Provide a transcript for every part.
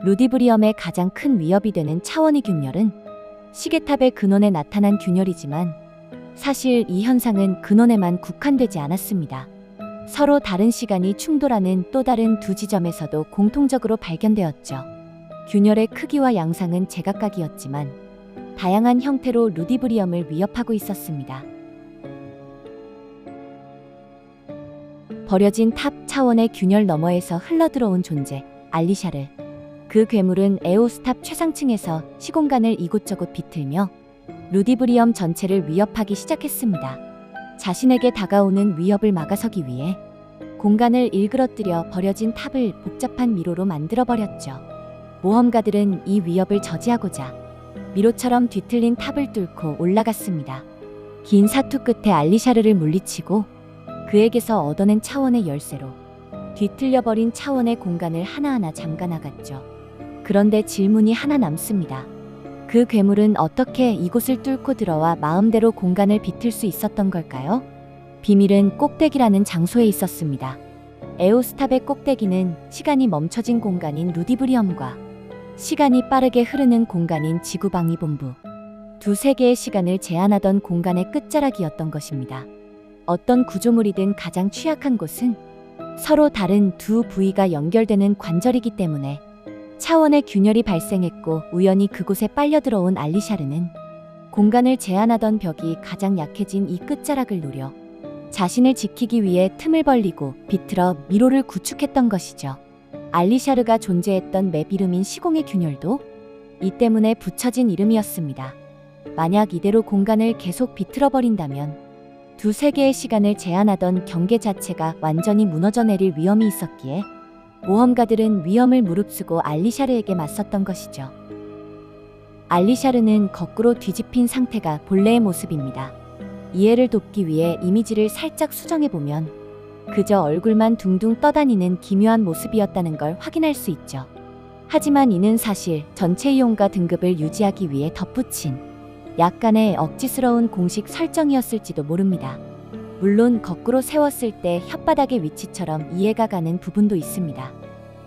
루디브리엄의 가장 큰 위협이 되는 차원의 균열은 시계탑의 근원에 나타난 균열이지만 사실 이 현상은 근원에만 국한되지 않았습니다. 서로 다른 시간이 충돌하는 또 다른 두 지점에서도 공통적으로 발견되었죠. 균열의 크기와 양상은 제각각이었지만 다양한 형태로 루디브리엄을 위협하고 있었습니다. 버려진 탑 차원의 균열 너머에서 흘러들어온 존재, 알리샤르. 그 괴물은 에오스탑 최상층에서 시공간을 이곳저곳 비틀며 루디브리엄 전체를 위협하기 시작했습니다. 자신에게 다가오는 위협을 막아서기 위해 공간을 일그러뜨려 버려진 탑을 복잡한 미로로 만들어버렸죠. 모험가들은 이 위협을 저지하고자 미로처럼 뒤틀린 탑을 뚫고 올라갔습니다. 긴 사투 끝에 알리샤르를 물리치고 그에게서 얻어낸 차원의 열쇠로 뒤틀려버린 차원의 공간을 하나하나 잠가나갔죠. 그런데 질문이 하나 남습니다. 그 괴물은 어떻게 이곳을 뚫고 들어와 마음대로 공간을 비틀 수 있었던 걸까요? 비밀은 꼭대기라는 장소에 있었습니다. 에오스탑의 꼭대기는 시간이 멈춰진 공간인 루디브리엄과 시간이 빠르게 흐르는 공간인 지구방위본부, 두 세계의 시간을 제한하던 공간의 끝자락이었던 것입니다. 어떤 구조물이든 가장 취약한 곳은 서로 다른 두 부위가 연결되는 관절이기 때문에 차원의 균열이 발생했고 우연히 그곳에 빨려 들어온 알리샤르는 공간을 제한하던 벽이 가장 약해진 이 끝자락을 노려 자신을 지키기 위해 틈을 벌리고 비틀어 미로를 구축했던 것이죠. 알리샤르가 존재했던 맵 이름인 시공의 균열도 이 때문에 붙여진 이름이었습니다. 만약 이대로 공간을 계속 비틀어버린다면 두 세계의 시간을 제한하던 경계 자체가 완전히 무너져 내릴 위험이 있었기에 모험가들은 위험을 무릅쓰고 알리샤르에게 맞섰던 것이죠. 알리샤르는 거꾸로 뒤집힌 상태가 본래의 모습입니다. 이해를 돕기 위해 이미지를 살짝 수정해보면 그저 얼굴만 둥둥 떠다니는 기묘한 모습이었다는 걸 확인할 수 있죠. 하지만 이는 사실 전체 이용가 등급을 유지하기 위해 덧붙인 약간의 억지스러운 공식 설정이었을지도 모릅니다. 물론 거꾸로 세웠을 때 혓바닥의 위치처럼 이해가 가는 부분도 있습니다.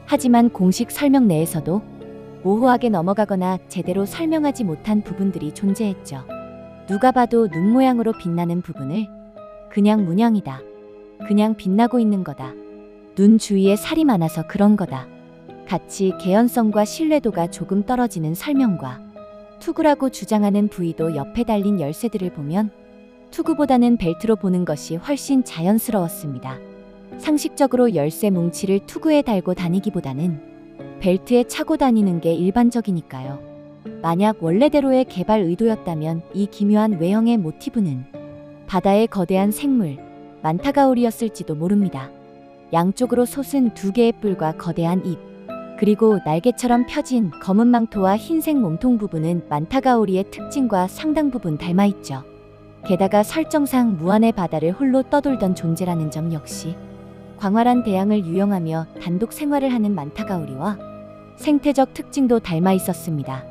하지만 공식 설명 내에서도 모호하게 넘어가거나 제대로 설명하지 못한 부분들이 존재했죠. 누가 봐도 눈 모양으로 빛나는 부분을 그냥 문양이다, 그냥 빛나고 있는 거다, 눈 주위에 살이 많아서 그런 거다 같이 개연성과 신뢰도가 조금 떨어지는 설명과 투구라고 주장하는 부위도 옆에 달린 열쇠들을 보면 투구보다는 벨트로 보는 것이 훨씬 자연스러웠습니다. 상식적으로 열쇠 뭉치를 투구에 달고 다니기보다는 벨트에 차고 다니는 게 일반적이니까요. 만약 원래대로의 개발 의도였다면 이 기묘한 외형의 모티브는 바다의 거대한 생물, 만타가오리였을지도 모릅니다. 양쪽으로 솟은 두 개의 뿔과 거대한 입, 그리고 날개처럼 펴진 검은 망토와 흰색 몸통 부분은 만타가오리의 특징과 상당 부분 닮아있죠. 게다가 설정상 무한의 바다를 홀로 떠돌던 존재라는 점 역시 광활한 대양을 유영하며 단독 생활을 하는 만타가오리와 생태적 특징도 닮아 있었습니다.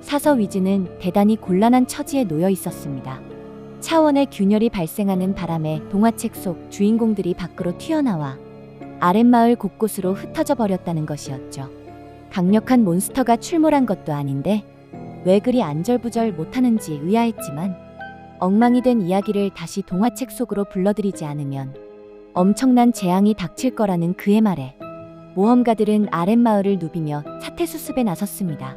사서 위즈는 대단히 곤란한 처지에 놓여 있었습니다. 차원의 균열이 발생하는 바람에 동화책 속 주인공들이 밖으로 튀어나와 아랫마을 곳곳으로 흩어져 버렸다는 것이었죠. 강력한 몬스터가 출몰한 것도 아닌데 왜 그리 안절부절 못하는지 의아했지만 엉망이 된 이야기를 다시 동화책 속으로 불러들이지 않으면 엄청난 재앙이 닥칠 거라는 그의 말에 모험가들은 아랫마을을 누비며 사태수습에 나섰습니다.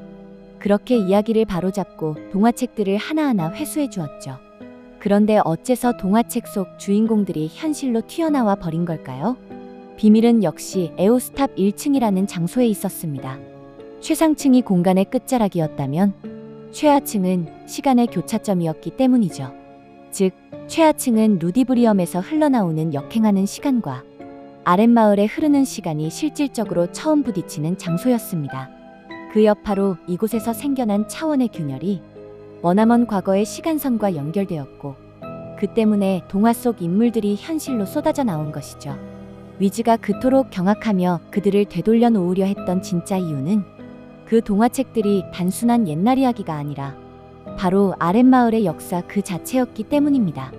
그렇게 이야기를 바로잡고 동화책들을 하나하나 회수해 주었죠. 그런데 어째서 동화책 속 주인공들이 현실로 튀어나와 버린 걸까요? 비밀은 역시 에오스탑 1층이라는 장소에 있었습니다. 최상층이 공간의 끝자락이었다면 최하층은 시간의 교차점이었기 때문이죠. 즉, 최하층은 루디브리엄에서 흘러나오는 역행하는 시간과 아랫마을에 흐르는 시간이 실질적으로 처음 부딪히는 장소였습니다. 그 여파로 이곳에서 생겨난 차원의 균열이 머나먼 과거의 시간선과 연결되었고 그 때문에 동화 속 인물들이 현실로 쏟아져 나온 것이죠. 위즈가 그토록 경악하며 그들을 되돌려 놓으려 했던 진짜 이유는 그 동화책들이 단순한 옛날 이야기가 아니라 바로 아랫마을의 역사 그 자체였기 때문입니다.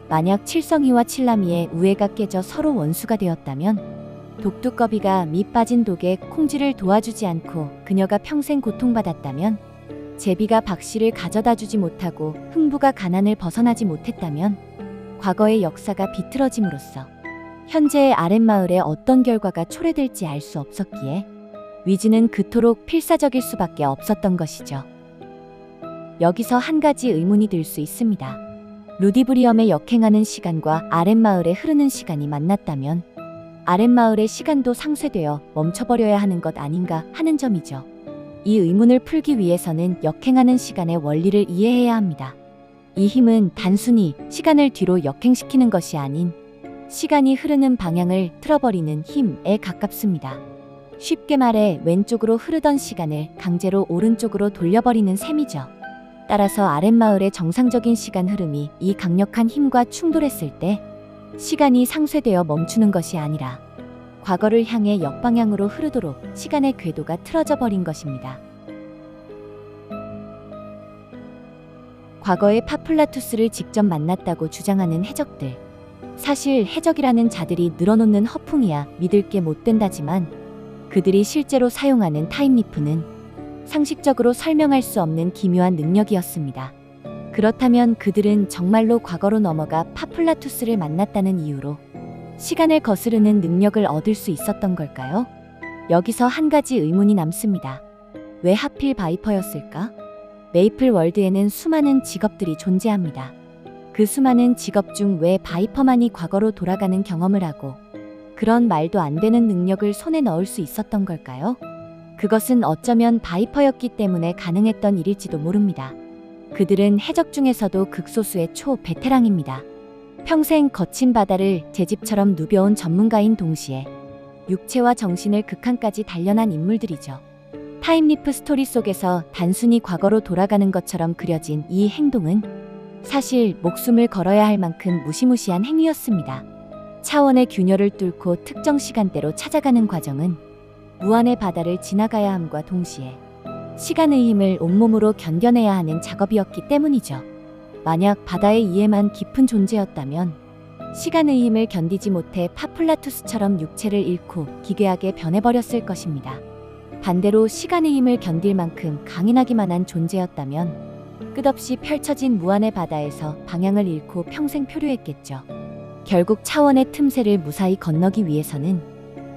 만약 칠성이와 칠라미의 우애가 깨져 서로 원수가 되었다면 독두꺼비가 밑 빠진 독에 콩쥐를 도와주지 않고 그녀가 평생 고통받았다면, 제비가 박씨를 가져다 주지 못하고 흥부가 가난을 벗어나지 못했다면, 과거의 역사가 비틀어짐으로써 현재의 아랫마을에 어떤 결과가 초래될지 알 수 없었기에 위즈는 그토록 필사적일 수밖에 없었던 것이죠. 여기서 한 가지 의문이 들 수 있습니다. 루디브리엄의 역행하는 시간과 아랫마을에 흐르는 시간이 만났다면 아랫마을의 시간도 상쇄되어 멈춰버려야 하는 것 아닌가 하는 점이죠. 이 의문을 풀기 위해서는 역행하는 시간의 원리를 이해해야 합니다. 이 힘은 단순히 시간을 뒤로 역행시키는 것이 아닌 시간이 흐르는 방향을 틀어버리는 힘에 가깝습니다. 쉽게 말해 왼쪽으로 흐르던 시간을 강제로 오른쪽으로 돌려버리는 셈이죠. 따라서 아랫마을의 정상적인 시간 흐름이 이 강력한 힘과 충돌했을 때 시간이 상쇄되어 멈추는 것이 아니라 과거를 향해 역방향으로 흐르도록 시간의 궤도가 틀어져 버린 것입니다. 과거의 파플라투스를 직접 만났다고 주장하는 해적들. 사실 해적이라는 자들이 늘어놓는 허풍이야 믿을 게 못 된다지만 그들이 실제로 사용하는 타임리프는 상식적으로 설명할 수 없는 기묘한 능력이었습니다. 그렇다면 그들은 정말로 과거로 넘어가 파플라투스를 만났다는 이유로 시간을 거스르는 능력을 얻을 수 있었던 걸까요? 여기서 한 가지 의문이 남습니다. 왜 하필 바이퍼였을까? 메이플 월드에는 수많은 직업들이 존재합니다. 그 수많은 직업 중 왜 바이퍼만이 과거로 돌아가는 경험을 하고 그런 말도 안 되는 능력을 손에 넣을 수 있었던 걸까요? 그것은 어쩌면 바이퍼였기 때문에 가능했던 일일지도 모릅니다. 그들은 해적 중에서도 극소수의 초베테랑입니다. 평생 거친 바다를 제 집처럼 누벼온 전문가인 동시에 육체와 정신을 극한까지 단련한 인물들이죠. 타임리프 스토리 속에서 단순히 과거로 돌아가는 것처럼 그려진 이 행동은 사실 목숨을 걸어야 할 만큼 무시무시한 행위였습니다. 차원의 균열을 뚫고 특정 시간대로 찾아가는 과정은 무한의 바다를 지나가야 함과 동시에 시간의 힘을 온몸으로 견뎌내야 하는 작업이었기 때문이죠. 만약 바다의 이해만 깊은 존재였다면 시간의 힘을 견디지 못해 파플라투스처럼 육체를 잃고 기괴하게 변해버렸을 것입니다. 반대로 시간의 힘을 견딜 만큼 강인하기만 한 존재였다면 끝없이 펼쳐진 무한의 바다에서 방향을 잃고 평생 표류했겠죠. 결국 차원의 틈새를 무사히 건너기 위해서는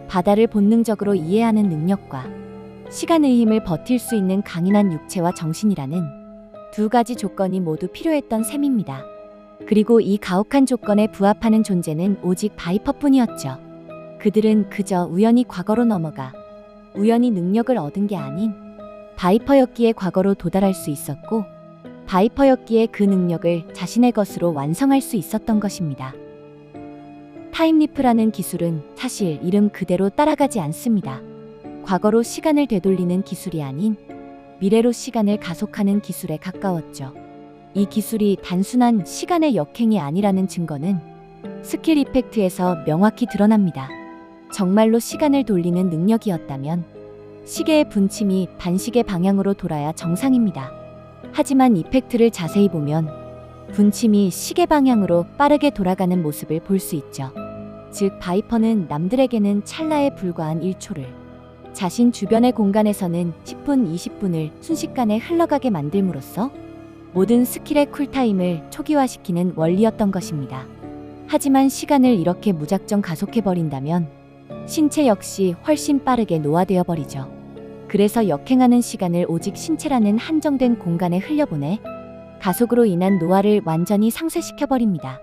바다를 본능적으로 이해하는 능력과 시간의 힘을 버틸 수 있는 강인한 육체와 정신이라는 두 가지 조건이 모두 필요했던 셈입니다. 그리고 이 가혹한 조건에 부합하는 존재는 오직 바이퍼뿐이었죠. 그들은 그저 우연히 과거로 넘어가 우연히 능력을 얻은 게 아닌 바이퍼였기에 과거로 도달할 수 있었고 바이퍼였기에 그 능력을 자신의 것으로 완성할 수 있었던 것입니다. 타임리프라는 기술은 사실 이름 그대로 따라가지 않습니다. 과거로 시간을 되돌리는 기술이 아닌 미래로 시간을 가속하는 기술에 가까웠죠. 이 기술이 단순한 시간의 역행이 아니라는 증거는 스킬 이펙트에서 명확히 드러납니다. 정말로 시간을 돌리는 능력이었다면 시계의 분침이 반시계 방향으로 돌아야 정상입니다. 하지만 이펙트를 자세히 보면 분침이 시계 방향으로 빠르게 돌아가는 모습을 볼 수 있죠. 즉 바이퍼는 남들에게는 찰나에 불과한 1초를 자신 주변의 공간에서는 10분, 20분을 순식간에 흘러가게 만들므로써 모든 스킬의 쿨타임을 초기화시키는 원리였던 것입니다. 하지만 시간을 이렇게 무작정 가속해버린다면 신체 역시 훨씬 빠르게 노화되어 버리죠. 그래서 역행하는 시간을 오직 신체라는 한정된 공간에 흘려보내 가속으로 인한 노화를 완전히 상쇄시켜버립니다.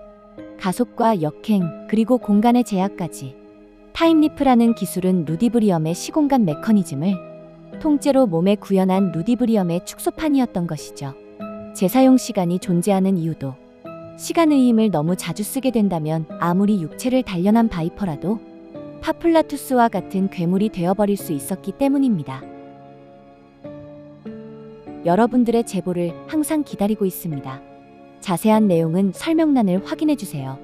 가속과 역행, 그리고 공간의 제약까지. 타임리프라는 기술은 루디브리엄의 시공간 메커니즘을 통째로 몸에 구현한 루디브리엄의 축소판이었던 것이죠. 재사용 시간이 존재하는 이유도 시간의 힘을 너무 자주 쓰게 된다면 아무리 육체를 단련한 바이퍼라도 파플라투스와 같은 괴물이 되어버릴 수 있었기 때문입니다. 여러분들의 제보를 항상 기다리고 있습니다. 자세한 내용은 설명란을 확인해주세요.